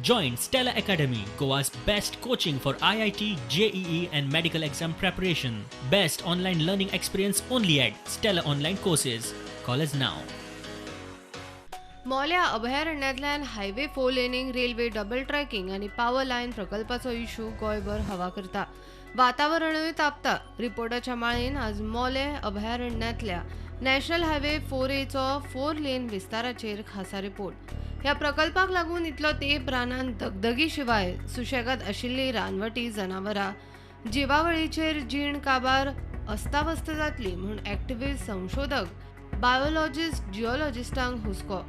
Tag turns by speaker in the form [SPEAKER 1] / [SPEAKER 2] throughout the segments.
[SPEAKER 1] Join Stella Academy, Goa's best coaching for IIT, JEE and medical exam preparation. Best online learning experience only at Stella Online Courses. Call us now.
[SPEAKER 2] मौल्या अभयारण्यातल्यान highway 4 laning, railway double tracking आणि power line प्रकल्पाचो issue गोंयभर हवा करता. वातावरणूय तापता. रिपोर्टाच्या माळेन आज मोले अभयारण्यातल्या national highway 4A चो 4 लेन विस्ताराचेर खासा रिपोर्ट. ह्या प्रकल्पाक लागून इतलो तेंप रानांत दगदगी शिवाय सुशेगाद आशिल्ली रानवटी जनावरां, जिवावळीचेर जीण काबार अस्ताव्यस्त जातली म्हूण एक्टिव्हिस्ट, संशोधक, बायोलॉजिस्ट, जिओलॉजिस्टांक हुस्को.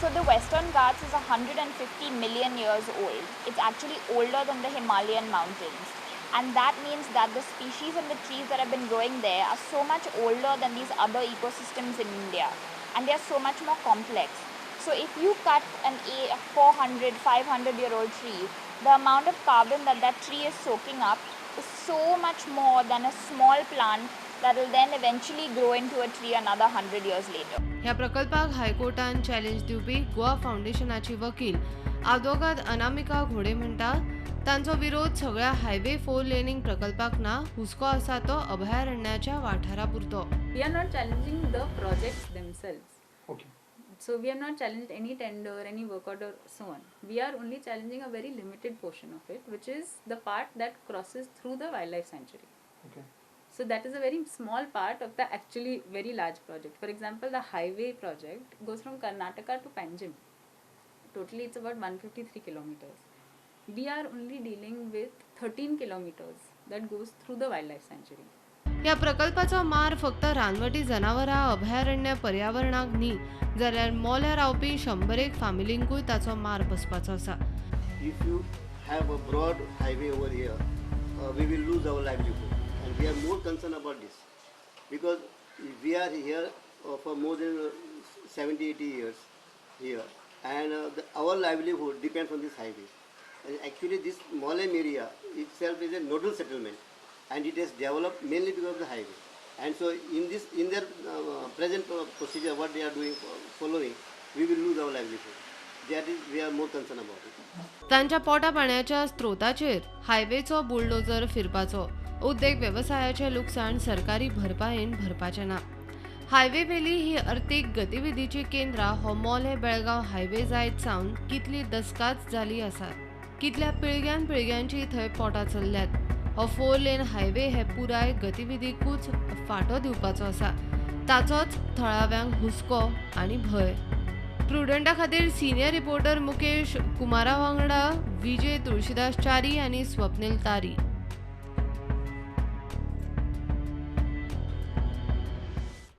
[SPEAKER 3] So the Western Ghats is 150 million years old. It's actually older than the Himalayan mountains. And that means that the species and the trees that have been growing there are so much older than these other ecosystems in India. And they are so much more complex. So if you cut a 400, 500-year-old tree, the amount of carbon that that tree is soaking up is so much more than a small plant that will then eventually grow into a tree another 100 years later.
[SPEAKER 2] ह्या प्रकल्पाक हायकोर्टान challenge दिवपी गोवा फाउंडेशनाची वकील आदवोगाद अनामिका घोडे म्हणटा, तांचो विरोध सगळ्या highway 4 laning प्रकल्पाक ना, हुस्को आसा तो अभयारण्याच्या वाठारापुरतो.
[SPEAKER 4] We are not challenging the projects themselves.
[SPEAKER 5] Okay.
[SPEAKER 4] So we have not challenged any tender, any work order, so on. We are only challenging a very limited portion of it, which is the part that crosses through the wildlife sanctuary.
[SPEAKER 5] Okay.
[SPEAKER 4] So that is a very small part of the actually very large project. For example, the highway project goes from Karnataka to Panjim. Totally it's about 153 kilometers. We are only dealing with 13 kilometers that goes through the wildlife sanctuary.
[SPEAKER 2] या प्रकल्पाचो मार फक्त रानवटी जनावरां, अभयारण्य, पर्यावरणाक न्ही, जाल्यार मोल्या रावपी 100 फामिलींकूय ताचो मार बसपाचो आसा.
[SPEAKER 6] If you have a broad highway over here, we will lose our livelihood. And we are more concerned about this because we are here for more than 70-80 years here, and our livelihood depends on this highway. And actually this Molem area itself is a nodal settlement, and it has developed mainly because of the highway. And so in their present procedure, what they are doing, following, we will lose our livelihood. That is, we are more concerned about it.
[SPEAKER 2] तांच्या पोटा पाण्याच्या स्त्रोताचेर हायवेचो bulldozer फिरपाचो, उद्देग व्यवसायाचे लुकसाण सरकारी भरपायेन भरपाचे ना. Highway वेली ही आर्थीक गतिविधीची केंद्रां हो मोले बेळगांव हायवे जायत सावन कितली दसकाच जाली आसात. कितल्या पिळग्यान पिळग्यांची थंय पोटां चल्ल्यात. हो 4 लेन हायवे हे पुराय गतिविधीकूच फाटो दिवपाचो आसा. ताचोच थळाव्यांक हुस्को आनी भंय. प्रुडंटा खातीर सिनियर रिपोर्टर मुकेश कुमारा वांगडा विजय तुळशीदास च्यारी आनी स्वप्नील तारी.